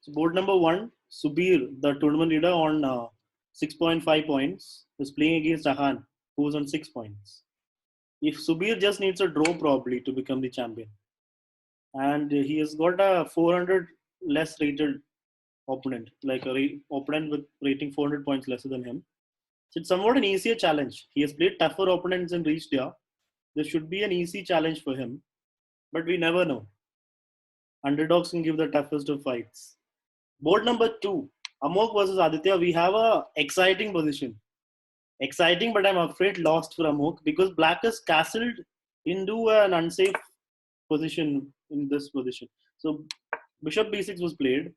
So board number 1, Subir, the tournament leader on 6.5 points, is playing against Ahan, who's on 6 points. If Subir just needs a draw probably to become the champion, and he has got a 400 less rated opponent, like a opponent with rating 400 points lesser than him. So it's somewhat an easier challenge. He has played tougher opponents and reached here. This should be an easy challenge for him, but we never know. Underdogs can give the toughest of fights. Board number 2, Amok versus Aditya. We have a exciting position. Exciting, but I'm afraid lost for Amok because Black is castled into an unsafe position in this position. So Bishop B6 was played.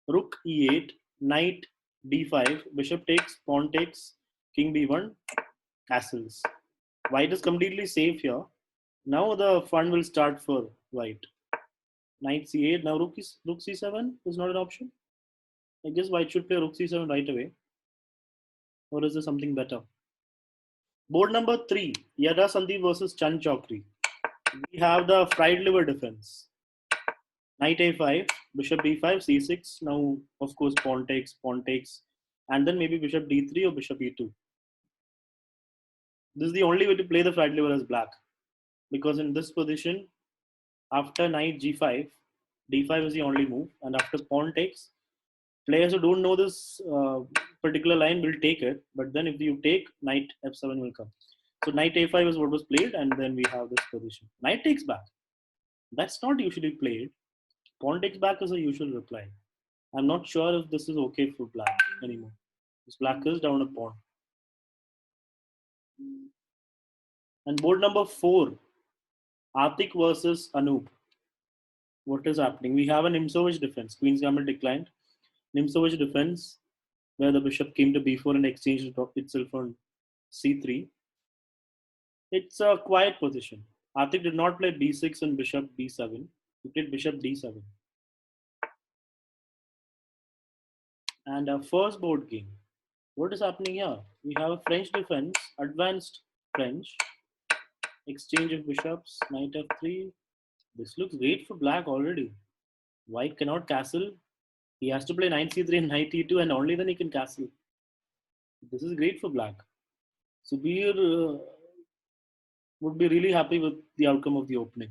Rook E8, Knight D5, Bishop takes, Pawn takes, King B1, castles. White is completely safe here. Now the fun will start for White. Knight C8. Now Rook C7 is not an option. I guess White should play Rook C7 right away. Or is there something better? Board number 3, Yada Sandeep versus Chand Chokri. We have the fried liver defense. Knight A5, Bishop B5, C6. Now, of course, pawn takes, and then maybe Bishop D3 or Bishop E2. This is the only way to play the fried liver as Black, because in this position, after Knight G5, D5 is the only move, and after pawn takes, players who don't know this particular line will take it, but then if you take, Knight F7 will come. So Knight A5 is what was played, and then we have this position. Knight takes back. That's not usually played. Pawn takes back is a usual reply. I'm not sure if this is okay for Black anymore. This Black is down a pawn. And board number 4, Atik versus Anoop. What is happening? We have an Nimzowitsch defense. Queen's Gambit declined. Nimzowitsch defense, where the bishop came to b4 and exchanged itself on c3. It's a quiet position. Atik did not play b6 and bishop b7. He played bishop d7. And our first board game. What is happening here? We have a French defense, advanced French. Exchange of bishops, knight f3. This looks great for Black already. White cannot castle. He has to play knight c3 and knight e2, and only then he can castle. This is great for Black. Subir would be really happy with the outcome of the opening.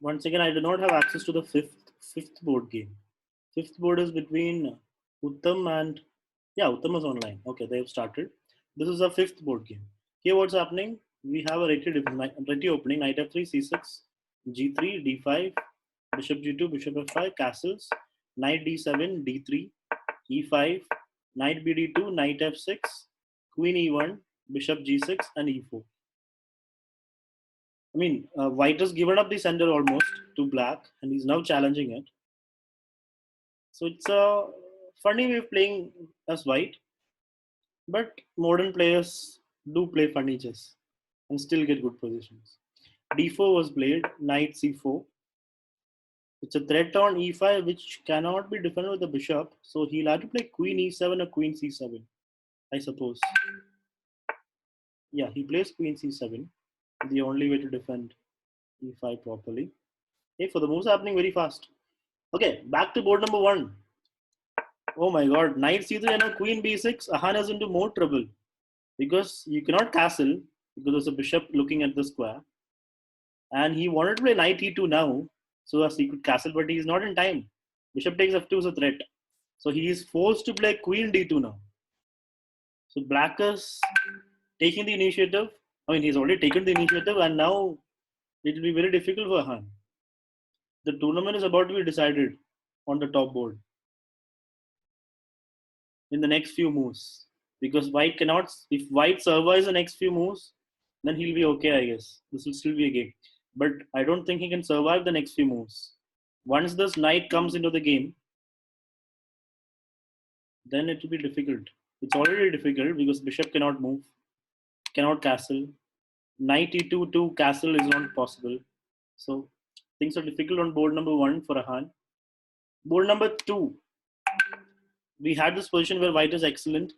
Once again, I do not have access to the fifth board game. Fifth board is between Uttam and Uttam is online. Okay, they have started. This is a fifth board game. Here, what's happening? We have a ready opening: knight f3, c6, g3, d5, bishop g2, bishop f5, castles, knight d7, d3, e5, knight bd2, knight f6, queen e1, bishop g6, and e4. I mean, White has given up the center almost to Black, and he's now challenging it. So it's a funny way of playing as White, but modern players do play funny chess and still get good positions. D4 was played, knight c4. It's a threat on e5, which cannot be defended with the bishop, so he'll have to play queen e7 or queen c7, I suppose. Yeah, he plays queen c7. The only way to defend e5 properly. Okay, for the moves happening very fast. Okay, back to board number 1. Oh my god, knight c3 and a queen b6. Ahan is into more trouble because you cannot castle because there's a bishop looking at the square. And he wanted to play knight e2 now so as he could castle, but he's not in time. Bishop takes f2 is a threat. So he is forced to play queen d2 now. So Black is taking the initiative. I mean, he's already taken the initiative, and now it will be very difficult for Ahan. The tournament is about to be decided on the top board in the next few moves, because White cannot. If White survives the next few moves, then he'll be okay, I guess. This will still be a game, but I don't think he can survive the next few moves. Once this knight comes into the game, then it will be difficult. It's already difficult because bishop cannot move, cannot castle. Knight e2 to castle is not possible. So things are difficult on board number one for Ahan. Board number two, we had this position where white is excellent.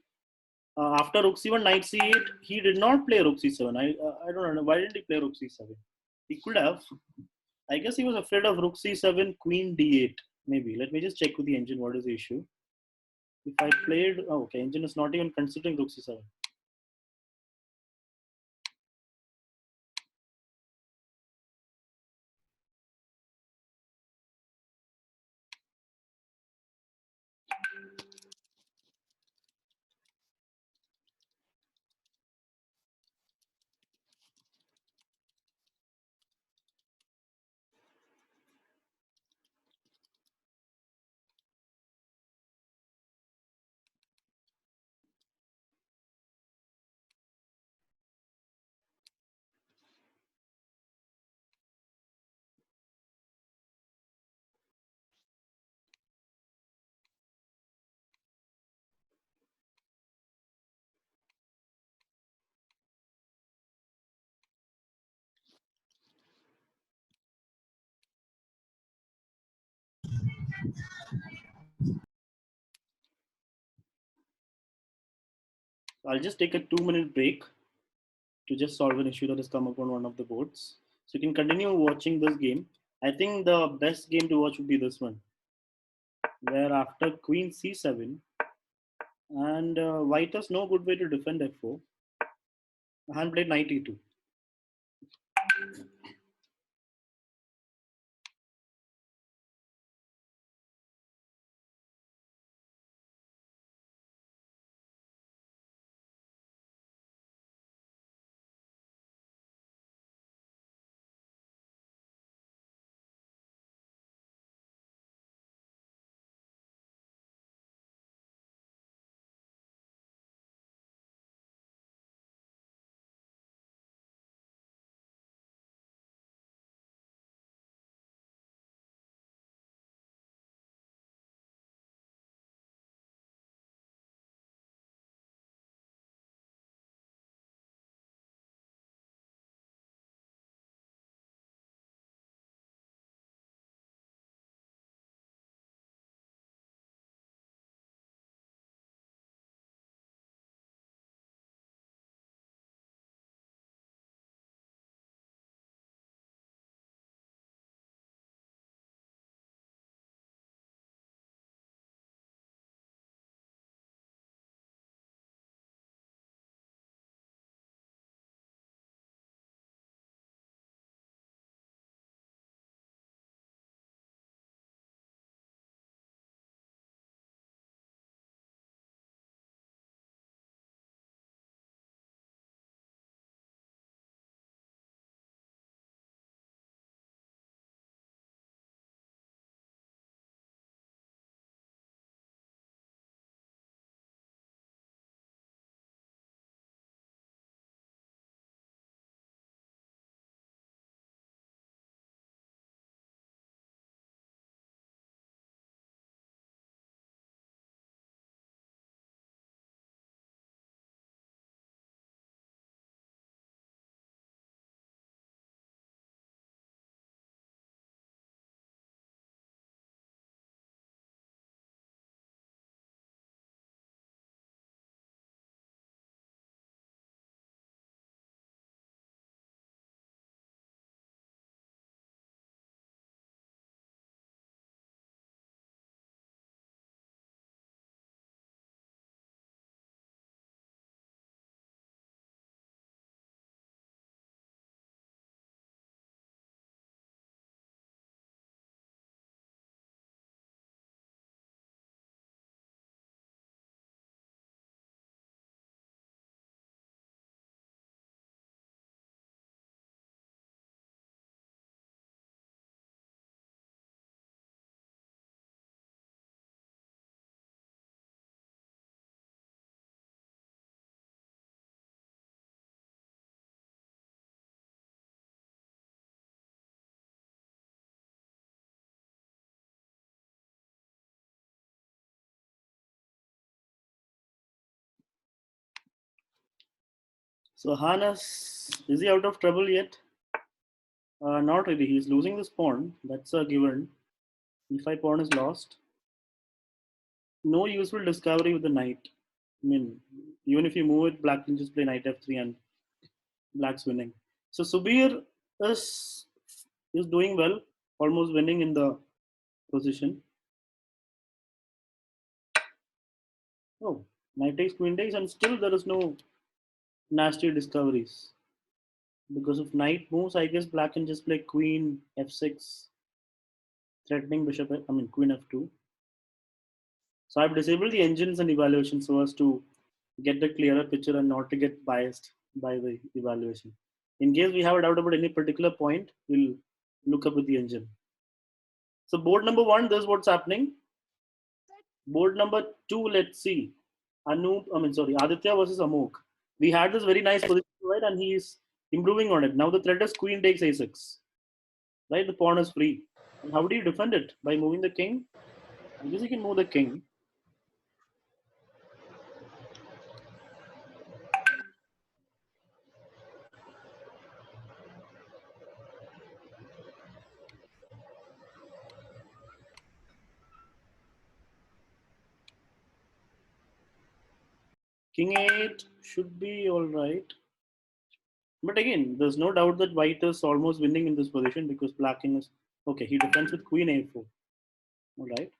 After rook c1, knight c8, he did not play rook c7. I don't know why didn't he play rook c7. He could have. I guess he was afraid of rook c7, queen d8. Maybe. Let me just check with the engine what is the issue. If I played, oh, okay, engine is not even considering rook c7. I'll just take a 2 minute break to just solve an issue that has come up on one of the boards. So you can continue watching this game. I think the best game to watch would be this one, where after queen c7 and white has no good way to defend f4. Han played knight e2. So Hannes, is he out of trouble yet? Not really. He's losing this pawn. That's a given. E5 pawn is lost. No useful discovery with the knight. I mean, even if you move it, black can just play knight f3 and black's winning. So Subir is is doing well, almost winning in the position. Oh, knight takes, queen takes, and still there is no nasty discoveries. Because if knight moves, I guess black can just play queen f6, threatening bishop. I mean queen f2. So I've disabled the engines and evaluation so as to get the clearer picture and not to get biased by the evaluation. In case we have a doubt about any particular point, we'll look up with the engine. So board number one, this is what's happening. Board number two, let's see. Aditya versus Amok. We had this very nice position, right? And he is improving on it. Now the threat is queen takes a6. Right? The pawn is free. And how do you defend it? By moving the king? I guess you can move the king. King 8 should be alright. But again, there's no doubt that white is almost winning in this position because black king is okay. He defends with queen a4. All right.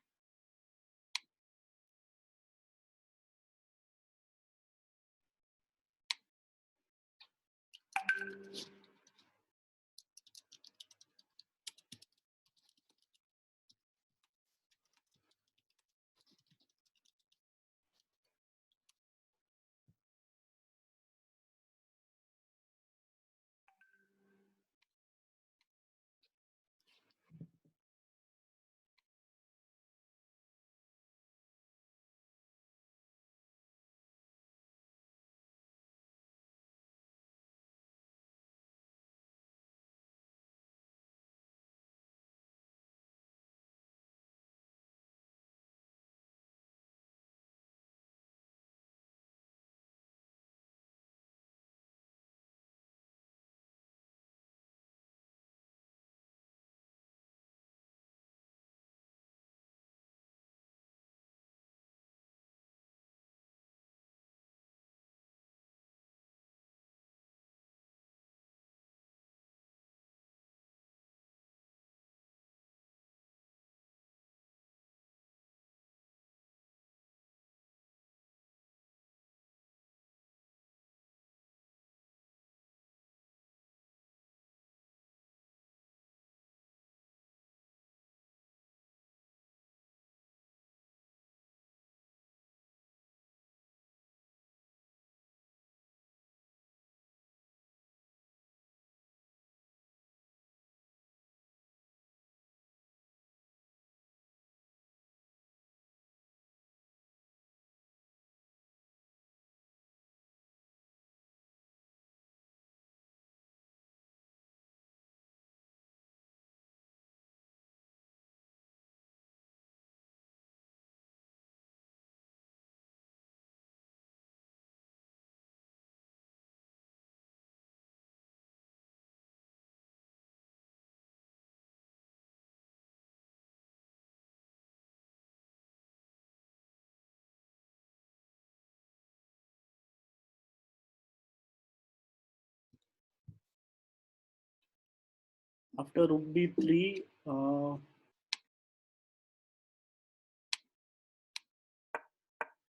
After rook b3,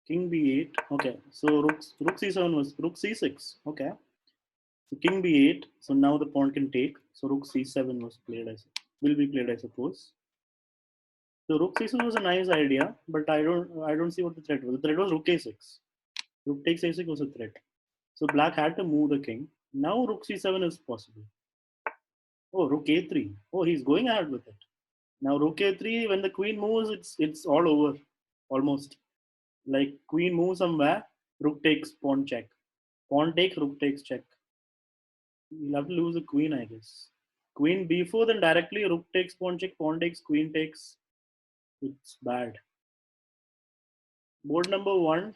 king b8. Okay, so rook c7 was rook c6. Okay, so king b8. So now the pawn can take. So rook c7 was played. Will be played, I suppose. So rook c6 was a nice idea, but I don't see what the threat was. The threat was rook a6. Rook takes a6 was a threat. So black had to move the king. Now rook c7 is possible. Oh, rook a3. Oh, he's going ahead with it. Now rook a3. When the queen moves, it's all over, almost. Like queen moves somewhere, rook takes pawn check. Pawn takes, rook takes check. You'll have to lose the queen, I guess. Queen b4, then directly rook takes pawn check, pawn takes, queen takes. It's bad. Board number one.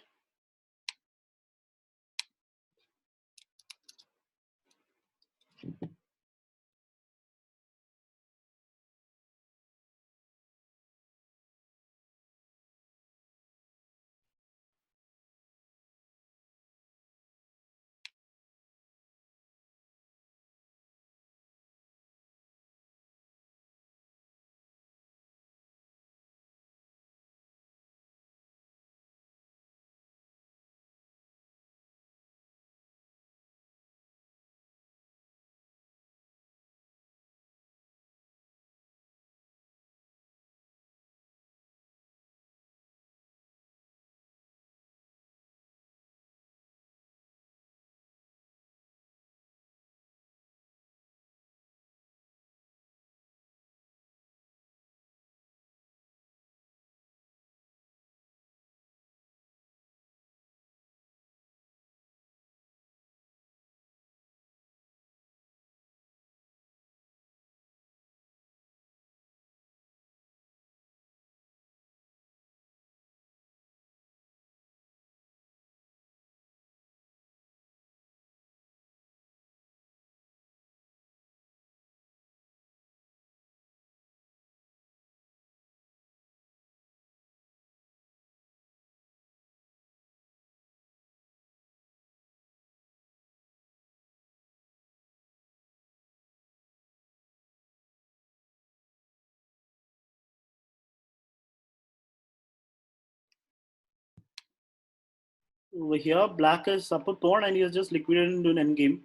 Over here, black is upper pawn and he has just liquidated into an endgame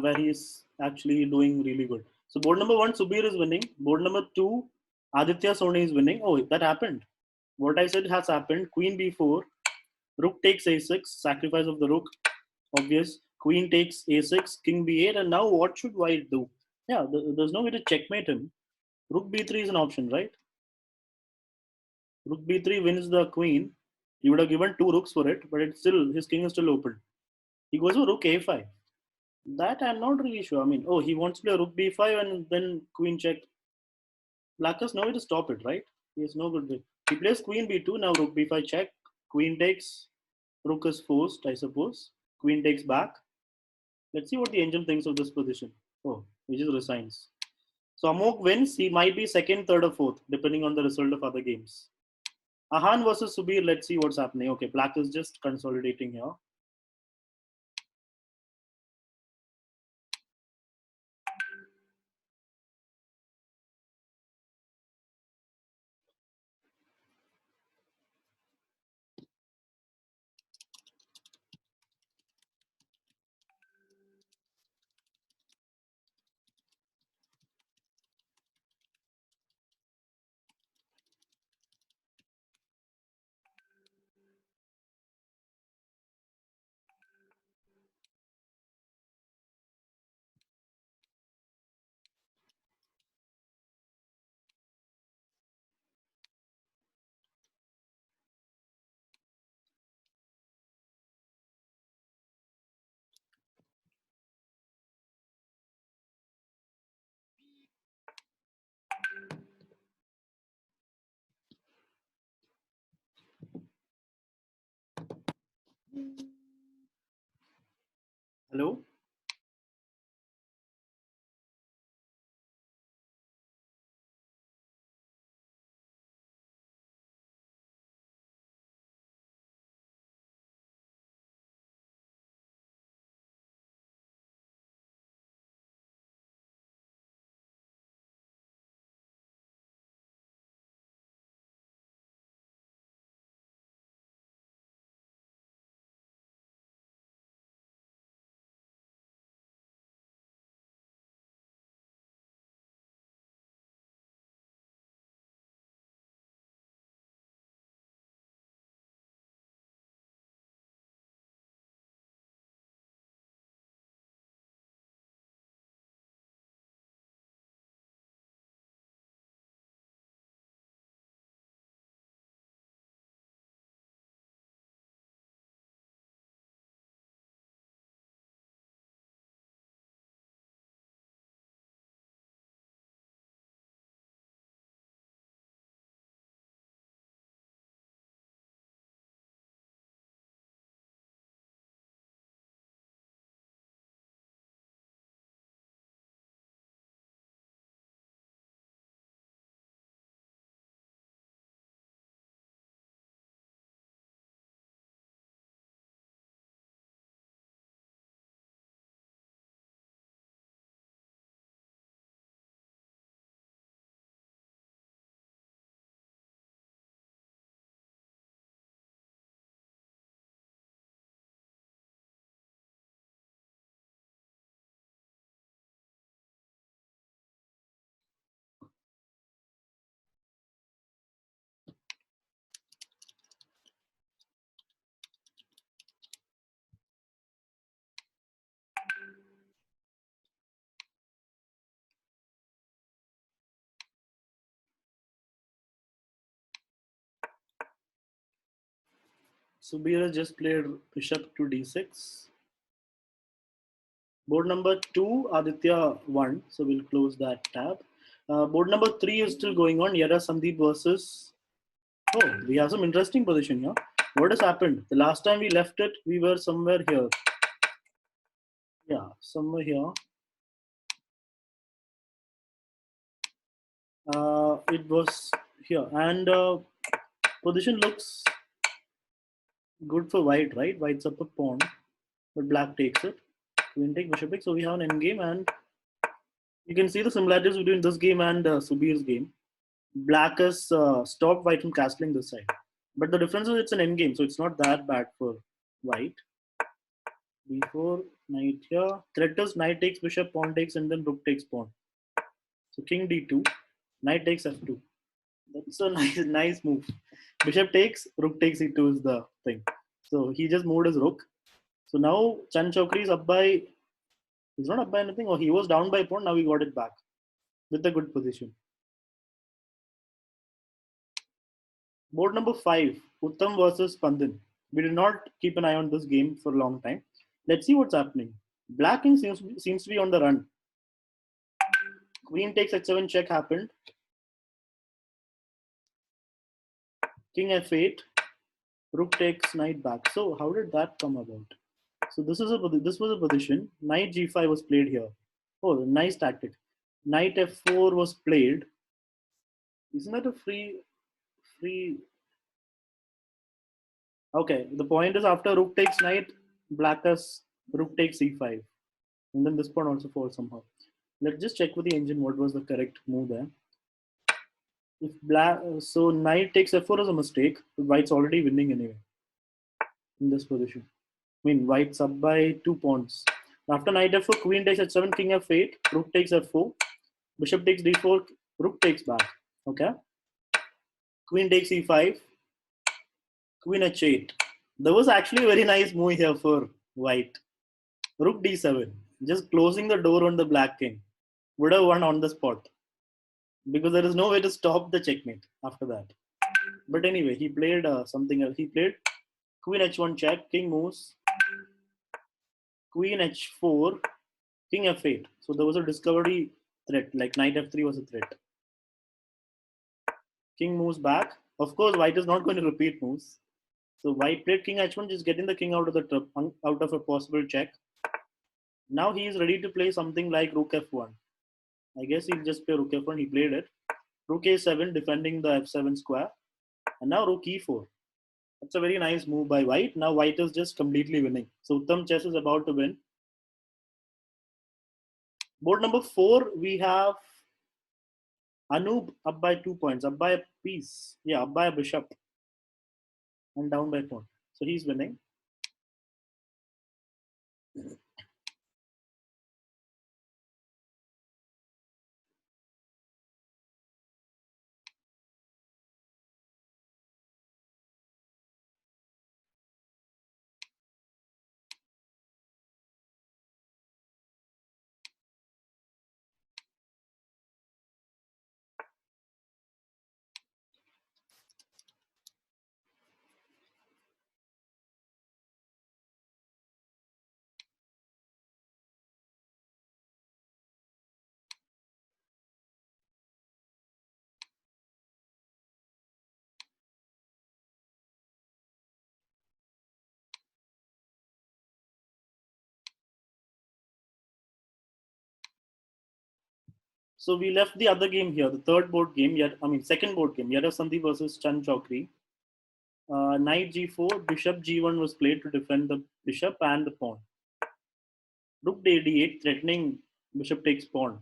where he is actually doing really good. So board number one, Subir is winning. Board number two, Aditya Soni is winning. Oh, that happened. What I said has happened. Queen b4, rook takes a6, sacrifice of the rook, obvious. Queen takes a6, king b8, and now what should white do? Yeah, there's no way to checkmate him. Rook b3 is an option, right? Rook b3 wins the queen. He would have given two rooks for it, but it's still his king is still open. He goes for rook a5. That I'm not really sure. I mean, oh, he wants to play rook b5 and then queen check. Black has no way to stop it, right? He has no good way. He plays queen b2, now rook b5 check. Queen takes, rook is forced, I suppose. Queen takes back. Let's see what the engine thinks of this position. Oh, he just resigns. So Amok wins. He might be second, third, or fourth, depending on the result of other games. Ahan versus Subir. Let's see what's happening. Okay, black is just consolidating here. Hello? Subir has just played bishop to d6. Board number two, Aditya won. So we'll close that tab. Board number three is still going on. Yara Sandeep versus. Oh, we have some interesting position here. What has happened? The last time we left it, we were somewhere here. Yeah, somewhere here. It was here. And position looks good for white, right? White's up a pawn, but black takes it. Queen take bishop take. So we have an endgame, and you can see the similarities between this game and Subir's game. Black has stopped white from castling this side, but the difference is it's an endgame, so it's not that bad for white. B4, knight here. Threat is knight takes bishop, pawn takes, and then rook takes pawn. So king d2, knight takes f2. That's a nice move. Bishop takes, rook takes e2 is the thing. So he just moved his rook. So now Chan Chokri is up by. He's not up by anything, or he was down by pawn. Now he got it back with a good position. Board number 5, Uttam versus Pandin. We did not keep an eye on this game for a long time. Let's see what's happening. Black king seems to be on the run. Queen takes h7 check happened. King f8. Rook takes knight back. So how did that come about? So this was a position. Knight g5 was played here. Oh, nice tactic. Knight f4 was played. Isn't that a free? Okay, the point is after rook takes knight, black has rook takes e5, and then this pawn also falls somehow. Let's just check with the engine what was the correct move there. If black, so knight takes f4 is a mistake. White's already winning anyway in this position. I mean, white's up by 2 pawns. After knight f4, queen takes h7, king f8, rook takes f4, bishop takes d4, rook takes back. Okay, queen takes e5, queen h8. There was actually a very nice move here for white. Rook d7, just closing the door on the black king. Would have won on the spot because there is no way to stop the checkmate after that. But anyway, he played something else. He played queen h1 check, king moves, queen h4, king f8. So there was a discovery threat, like knight f3 was a threat. King moves back. Of course, white is not going to repeat moves. So white played king h1, just getting the king out of the out of a possible check. Now he is ready to play something like rook f1. I guess he'll just play rook f1. He played it. Rook a7, defending the f7 square. And now rook e4. That's a very nice move by white. Now white is just completely winning. So Uttam chess is about to win. Board number 4, we have Anup up by 2 points, up by a piece. Yeah, up by a bishop. And down by pawn. So he's winning. So we left the other game here, the third board game. Second board game. Yadav Sandhi versus Chan Chokri. Knight g4, bishop g1 was played to defend the bishop and the pawn. Rook d8, threatening bishop takes pawn,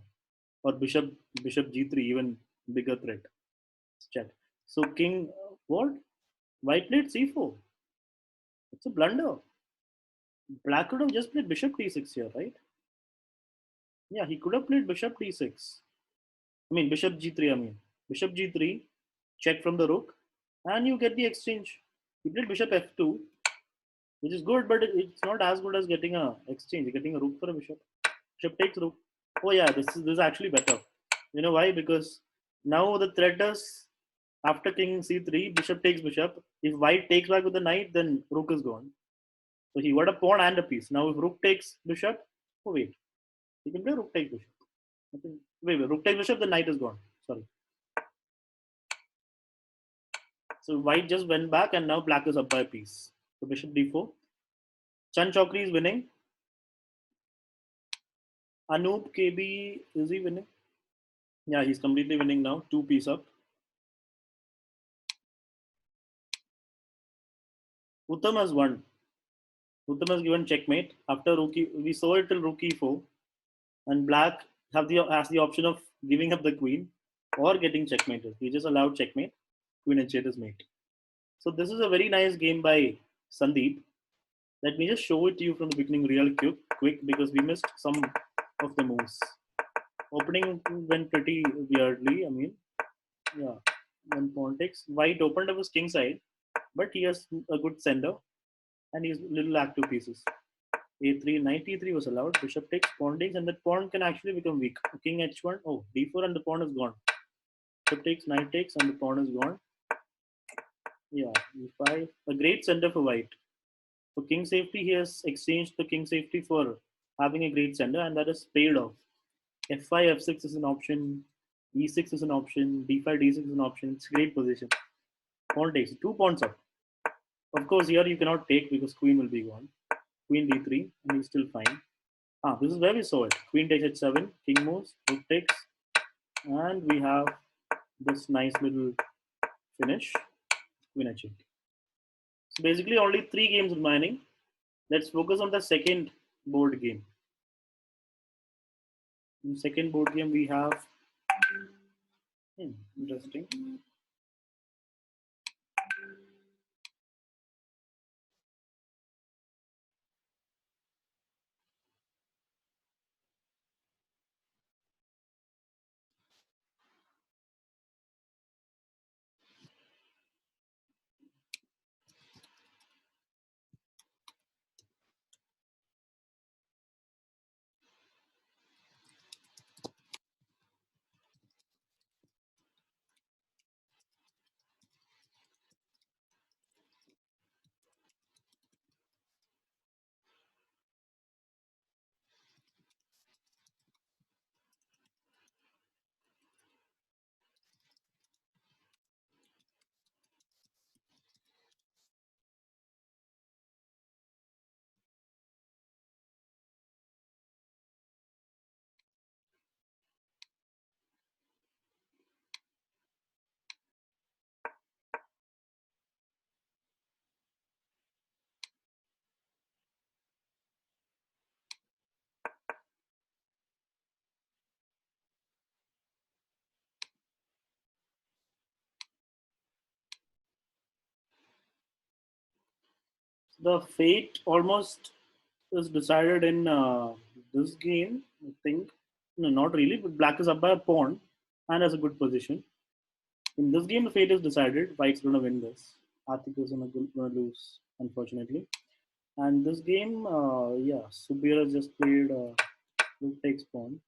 or bishop g3, even bigger threat. Check. So king what? White played c4. It's a blunder. Black could have just played bishop d6 here, right? Yeah, he could have played bishop d6. Bishop g3. Bishop g3, check from the rook, and you get the exchange. He played bishop f2, which is good, but it's not as good as getting a exchange. Getting a rook for a bishop. Bishop takes rook. Oh yeah, this is actually better. You know why? Because now the threat is after king c3, bishop takes bishop. If white takes back with the knight, then rook is gone. So he got a pawn and a piece. Now if rook takes bishop, oh wait, he can play rook takes bishop. Wait, rook takes bishop, the knight is gone. Sorry. So white just went back and now black is up by a piece. So bishop d4. Chan Chokri is winning. Anup KB, is he winning? Yeah, he's completely winning now. 2 piece up. Uttam has won. Uttam has given checkmate. After rook we saw it till rook e4. And black has the option of giving up the queen or getting checkmated. He just allowed checkmate. Queen h8 is mate. So this is a very nice game by Sandeep. Let me just show it to you from the beginning real quick because we missed some of the moves. Opening went pretty weirdly. I mean, yeah. When pawn takes, white opened up his king side, but he has a good sender and he's little active pieces. A3, knight e3 was allowed. Bishop takes, pawn takes, and that pawn can actually become weak. King h1, oh, d4, and the pawn is gone. Bishop takes, knight takes, and the pawn is gone. Yeah, e5, a great center for white. For king safety, he has exchanged the king safety for having a great center, and that has paid off. F5, F6 is an option. E6 is an option. D5, D6 is an option. It's a great position. Pawn takes. Two pawns up. Of course, here you cannot take because queen will be gone. Queen D3, and he's still fine. This is where we saw it. Queen takes H7, king moves, rook takes, and we have this nice little finish. Queen H8. So basically, only 3 games remaining. Let's focus on the second board game. In the second board game, we have interesting. The fate almost is decided in this game. I think no, not really, but black is up by a pawn and has a good position. In this game, the fate is decided. White's going to win this. Arthik is going to lose, unfortunately. And this game, yeah, Subir has just played rook takes pawn.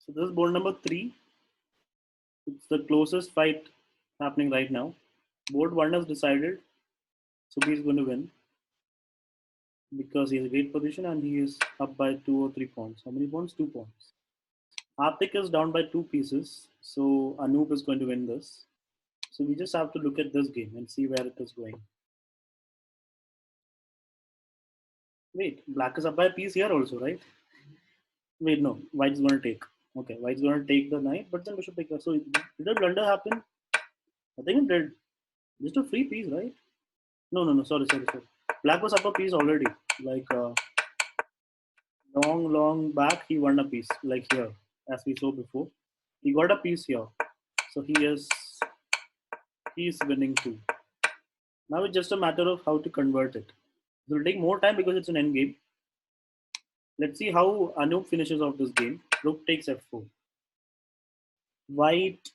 So this is board number 3. It's the closest fight happening right now. Board 1 has decided Subir is going to win because he has a great position and he is up by 2 or 3 points. How many points? 2 points. Arthik is down by 2 pieces, so Anoop is going to win this. So we just have to look at this game and see where it is going. Wait, black is up by a piece here also, right? Wait, no, white's going to take. Okay, white's going to take the knight, but then bishop take. So did a blunder happen? I think it did. Just a free piece, right? No, no, no. Sorry. Black was up a piece already. Like long back, he won a piece. Like here, as we saw before, he got a piece here. So he is winning too. Now it's just a matter of how to convert it. It will take more time because it's an end game. Let's see how Anup finishes off this game. Rook takes f4. White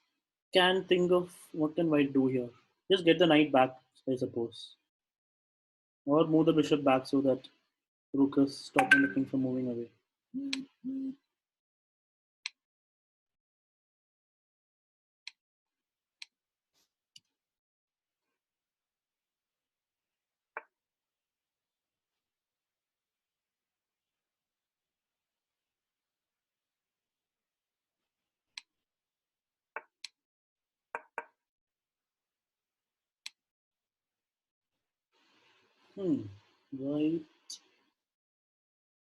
can think of what can white do here. Just get the knight back, I suppose, or move the bishop back so that rook is stopping the king from moving away. Hmm. White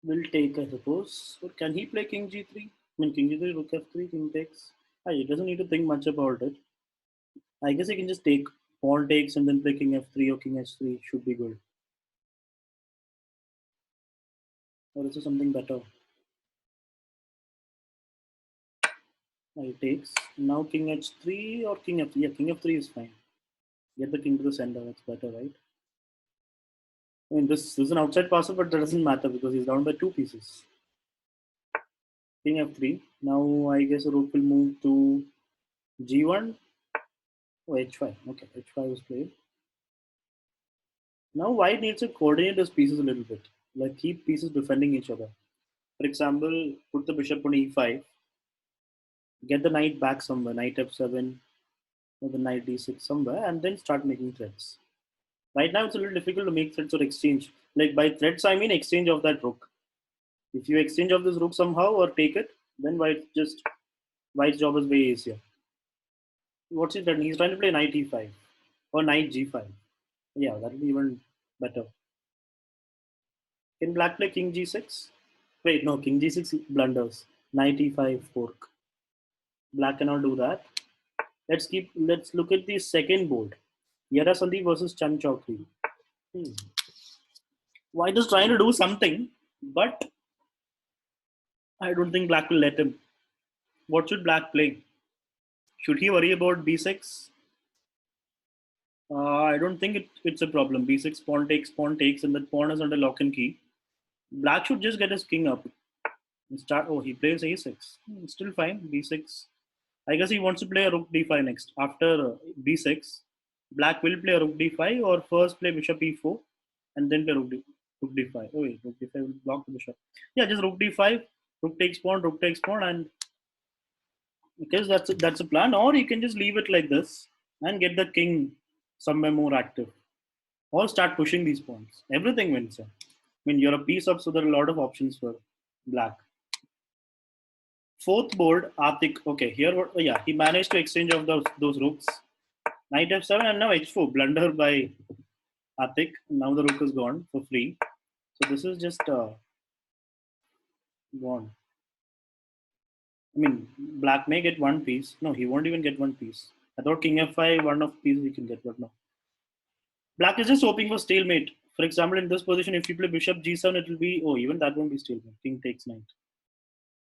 will take, I suppose. Or can he play king g3? I mean, king g3, rook f3, king takes. Ah, he doesn't need to think much about it. I guess he can just take pawn takes and then play king f3 or king h3. Should be good. Or is there something better? He takes. Now king h3 or king f3. Yeah, king f3 is fine. Get the king to the center. That's better, right? I mean, this is an outside passer, but that doesn't matter because he's down by two pieces. King f3. Now I guess rook will move to g1 or h5. Okay, h5 is played. Now white needs to coordinate his pieces a little bit, like keep pieces defending each other. For example, put the bishop on e5, get the knight back somewhere, knight f7 or the knight d6 somewhere, and then start making threats. Right now, it's a little difficult to make threats or exchange. Like by threats, I mean exchange of that rook. If you exchange of this rook somehow or take it, then white's job is way easier. What's he done? He's trying to play knight e5 or knight g5. Yeah, that'll be even better. Can black play king g6? Wait, no, king g6 blunders. Knight e5 fork. Black cannot do that. Let's look at the second board. Yara Sandeep versus Chan Chaudhary. Hmm. White is trying to do something, but I don't think black will let him. What should black play? Should he worry about b6? I don't think it's a problem. b6 pawn takes, and that pawn is under lock and key. Black should just get his king up and start. Oh, he plays a6. Still fine. b6. I guess he wants to play a rook d5 next. After b6, black will play a rook d5 or first play bishop e4 and then play rook d5. Oh wait, rook d5 will block the bishop. Yeah, just rook d5, rook takes pawn, and because that's a plan. Or you can just leave it like this and get the king somewhere more active, or start pushing these pawns. Everything wins. Here. I mean, you're a piece up, so there are a lot of options for black. Fourth board, Atik. Okay, here, oh yeah, he managed to exchange of those rooks. Knight f7 and now h4. Blunder by Atik. Now the rook is gone for free. So this is just gone. I mean, black may get one piece. No, he won't even get one piece. I thought king f5, one of piece he can get, but no. Black is just hoping for stalemate. For example, in this position, if you play bishop g7, it will be, oh, even that won't be stalemate. King takes knight.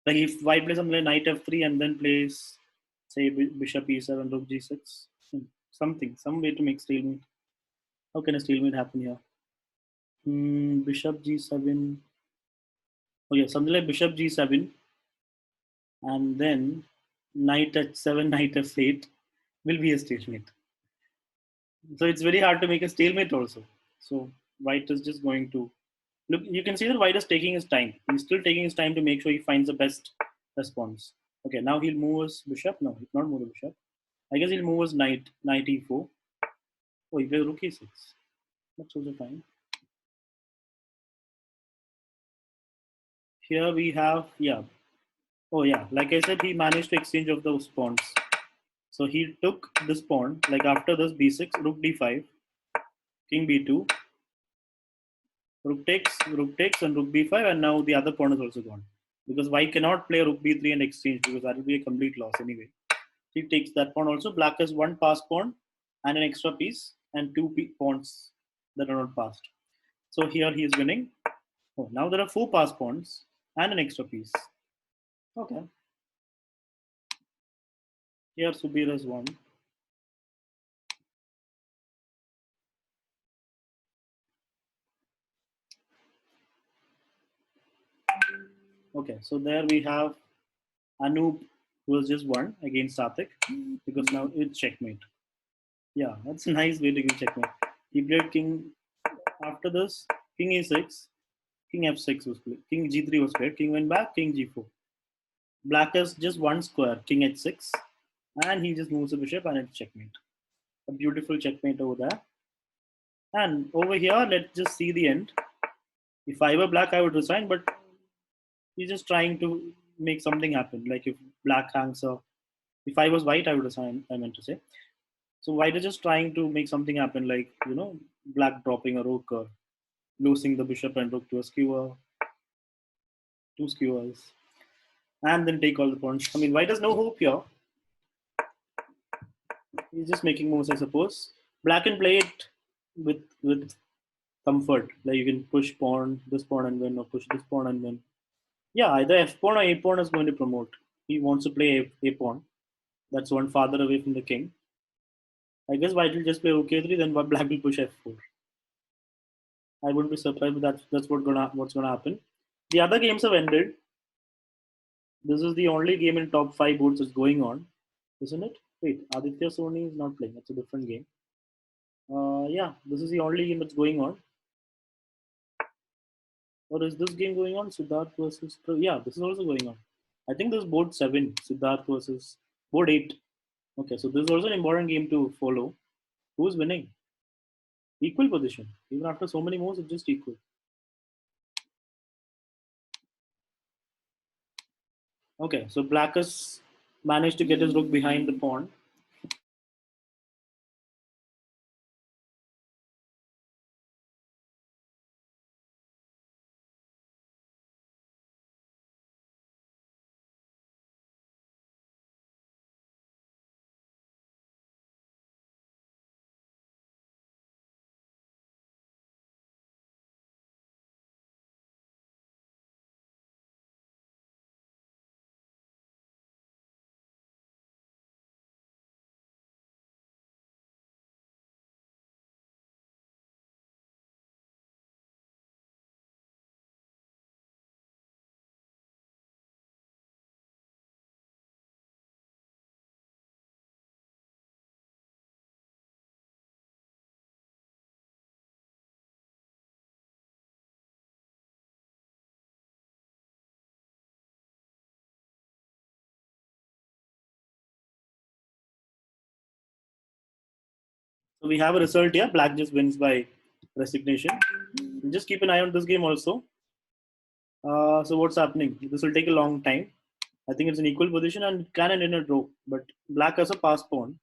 Like if white plays something like knight f3 and then plays, say, bishop e7, rook g6, something, some way to make stalemate. How can a stalemate happen here? Bishop g7. Oh yeah, something like bishop g7 and then knight h7, knight f8 will be a stalemate. So it's very hard to make a stalemate also. So white is just going to look. You can see that white is taking his time. He's still taking his time to make sure he finds the best response. Okay, now he'll move his bishop. No, he'll not move the bishop. I guess he'll move his knight e4. Oh, he plays rook e6. That's also fine. Here we have, yeah. Oh yeah, like I said, he managed to exchange of those pawns. So he took this pawn, like after this b6, rook d5, king b2, rook takes, and rook b5, and now the other pawn is also gone. Because white cannot play rook b3 and exchange because that will be a complete loss anyway. He takes that pawn also. Black has one passed pawn and an extra piece, and two pawns that are not passed. So here he is winning. Oh, now there are four passed pawns and an extra piece. Okay. Here Subir has won. Okay, so there we have Anoop, who was just won against Sathik because now it's checkmate. Yeah, that's a nice way to give checkmate. He played king after this, king e6, king f6 was played, king g3 was played, king went back, king g4. Black has just one square, king h6, and he just moves the bishop and it's checkmate. A beautiful checkmate over there. And over here, let's just see the end. If I were black, I would resign, but he's just trying to make something happen. Like if black hangs up, if I was white, I would resign, I meant to say. So white is just trying to make something happen, like, black dropping a rook or losing the bishop and rook to a skewer, two skewers, and then take all the pawns. I mean, white has no hope here. He's just making moves, I suppose. Black can play it with comfort. Like you can push pawn, this pawn and win, or push this pawn and win. Yeah, either f pawn or a pawn is going to promote. He wants to play a pawn. That's one farther away from the king. I guess white will just play rook a3, then black will push f4. I wouldn't be surprised, but that's what's gonna happen. The other games have ended. This is the only game in top five boards that's going on, isn't it? Wait, Aditya Soni is not playing. It's a different game. Yeah, this is the only game that's going on. Or is this game going on? Siddharth versus. Yeah, this is also going on. I think this is board 7, Siddharth versus board 8. Okay, so this is also an important game to follow. Who's winning? Equal position. Even after so many moves, it's just equal. Okay, so black has managed to get his rook behind the pawn. So we have a result here. Black just wins by resignation. Just keep an eye on this game also. So what's happening? This will take a long time. I think it's an equal position and it can end in a draw. But black has a pass pawn.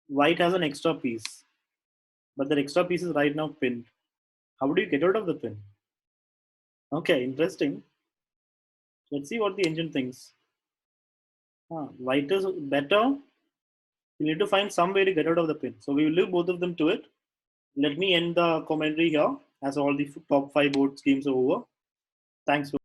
White has an extra piece. But that extra piece is right now pinned. How do you get out of the pin? Okay, interesting. Let's see what the engine thinks. White is better. You need to find some way to get out of the pin. So we will leave both of them to it. Let me end the commentary here as all the top five board games are over. Thanks for